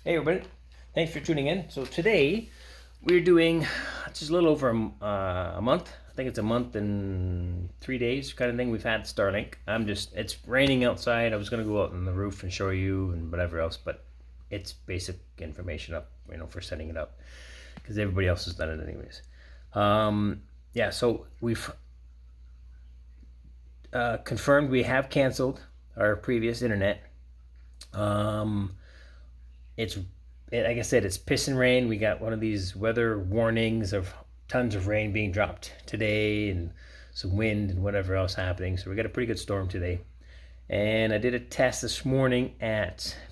Hey everybody, thanks for tuning in. So today we're doing just a little over a month. I think it's a month and 3 days kind of thing. We've had Starlink. It's raining outside. I was gonna go out on the roof and show you and whatever else, but it's basic information up, for setting it up because everybody else has done it anyways. Yeah, so we've confirmed we have canceled our previous internet. Um, it's like I said, it's piss and rain. We got one of these weather warnings of tons of rain being dropped today and some wind and whatever else happening. So we got a pretty good storm today. And I did a test this morning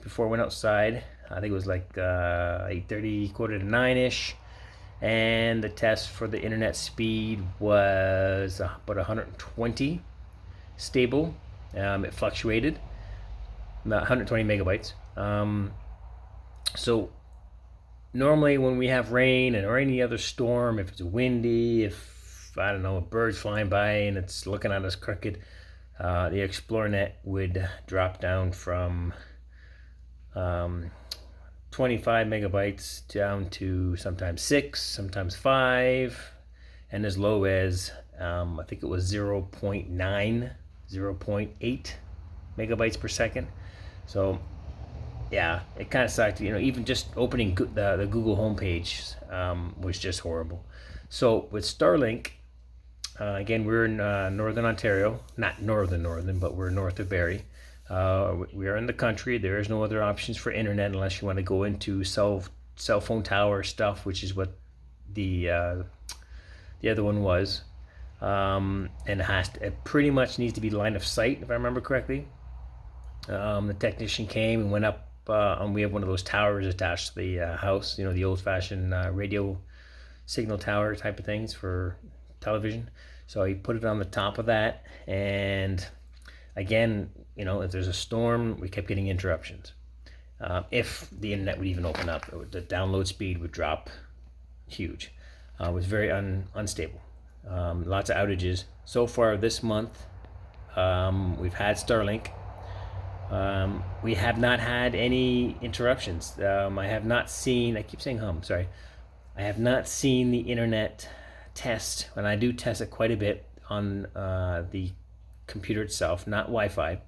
before I went outside. I think it was like 8:30, quarter to 9-ish. And the test for the internet speed was about 120 stable. It fluctuated, about 120 megabytes. So normally when we have rain or any other storm, if it's windy, if I don't know, a bird's flying by and it's looking at us crooked, the ExploreNet would drop down from 25 megabytes down to sometimes 6, sometimes 5, and as low as I think it was 0.9, 0.8 megabytes per second. So yeah, it kind of sucked. Even just opening the Google homepage was just horrible. So with Starlink, again, we're in northern Ontario, not northern, but we're north of Barrie. We are in the country. There is no other options for internet unless you want to go into cell phone tower stuff, which is what the other one was. And it pretty much needs to be line of sight, if I remember correctly. The technician came and went up, and we have one of those towers attached to the house, the old-fashioned radio signal tower type of things for television. So he put it on the top of that, and again, if there's a storm, we kept getting interruptions. If the internet would even open up, the download speed would drop huge. It was very unstable. Lots of outages. So far this month, we've had Starlink. We have not had any interruptions. I have not seen, I keep saying sorry. I have not seen the internet test, and I do test it quite a bit on the computer itself, not Wi-Fi,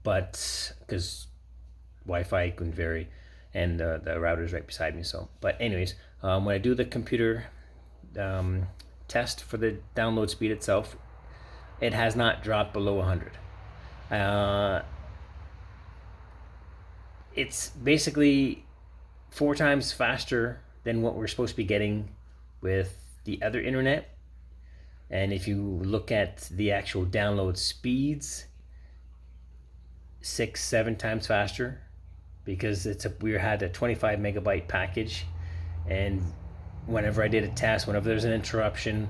but because Wi-Fi can vary, and the router is right beside me. So, but anyways, when I do the computer test for the download speed itself, it has not dropped below 100. It's basically 4 times faster than what we're supposed to be getting with the other internet. And if you look at the actual download speeds, 6, 7 times faster, because we had a 25 megabyte package, and whenever I did a test, whenever there's an interruption,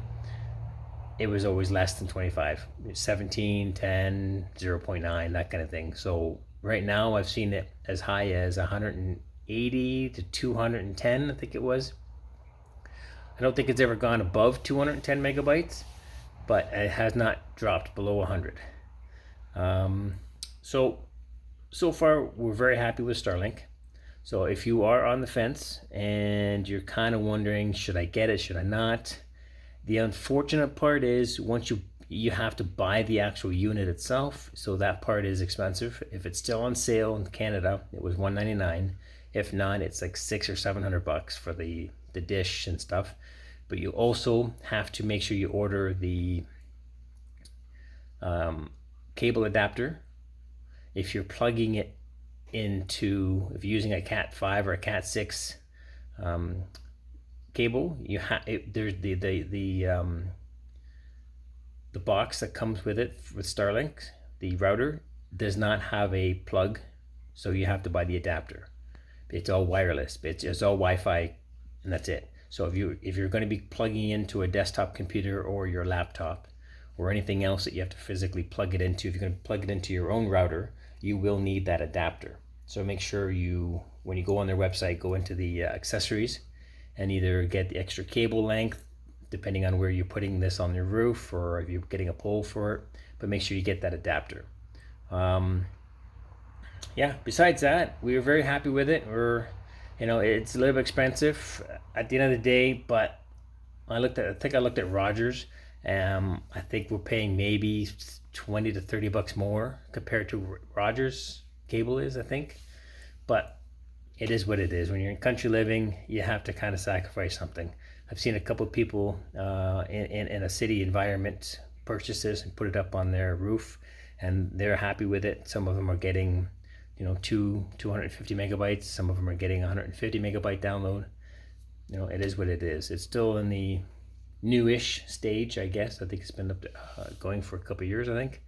it was always less than 25, 17, 10, 0.9, that kind of thing. So right now I've seen it as high as 180 to 210, I think it was. I don't think it's ever gone above 210 megabytes, but it has not dropped below 100. So far we're very happy with Starlink. So if you are on the fence and you're kind of wondering, should I get it, should I not? The unfortunate part is once you have to buy the actual unit itself, so that part is expensive. If it's still on sale in Canada, it was $199. If not, it's like $600 or $700 for the dish and stuff. But you also have to make sure you order the cable adapter. If you're plugging it if you're using a Cat 5 or a Cat 6 cable, there's the box that comes with it with Starlink. The router does not have a plug, so you have to buy the adapter. It's all wireless. It's all Wi-Fi, and that's it. So if you're going to be plugging into a desktop computer or your laptop or anything else that you have to physically plug it into, if you're going to plug it into your own router, you will need that adapter. So make sure when you go on their website, go into the accessories and either get the extra cable length, depending on where you're putting this on your roof or if you're getting a pole for it, but make sure you get that adapter. Yeah, besides that, we were very happy with it. It's a little bit expensive at the end of the day, but I think I looked at Rogers. I think we're paying maybe 20 to 30 bucks more compared to Rogers cable is, I think. But it is what it is. When you're in country living, you have to kind of sacrifice something. I've seen a couple of people in a city environment purchase this and put it up on their roof, and they're happy with it. Some of them are getting, 250 megabytes. Some of them are getting 150 megabyte download. It is what it is. It's still in the newish stage, I guess. I think it's been going for a couple of years, I think.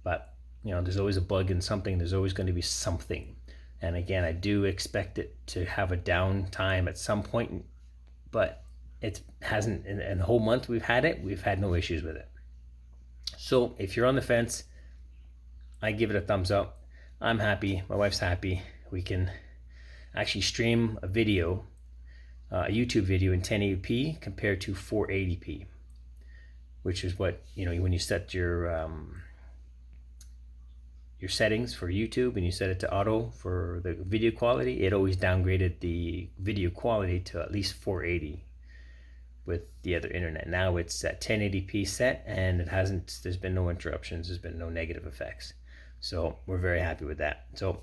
But there's always a bug in something. There's always going to be something. And again, I do expect it to have a downtime at some point, but it hasn't. In the whole month we've had no issues with it. So if you're on the fence, I give it a thumbs up. I'm happy. My wife's happy. We can actually stream a video, a YouTube video in 1080p compared to 480p, which is what when you set your settings for YouTube and you set it to auto for the video quality, it always downgraded the video quality to at least 480 with the other internet. Now it's at 1080p set, and there's been no interruptions, there's been no negative effects. So we're very happy with that. So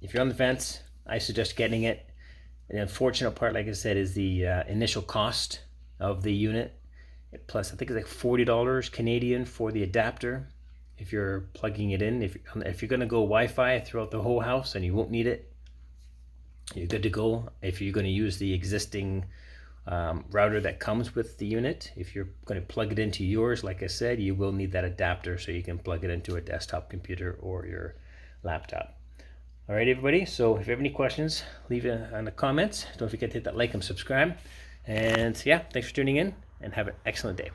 if you're on the fence, I suggest getting it. The unfortunate part, like I said, is the initial cost of the unit. Plus, I think it's like $40 Canadian for the adapter. If you're plugging it in, if you're going to go Wi-Fi throughout the whole house and you won't need it, you're good to go. If you're going to use the existing router that comes with the unit, if you're going to plug it into yours, like I said, you will need that adapter so you can plug it into a desktop computer or your laptop. All right, everybody. So if you have any questions, leave it in the comments. Don't forget to hit that like and subscribe. And yeah, thanks for tuning in, and have an excellent day.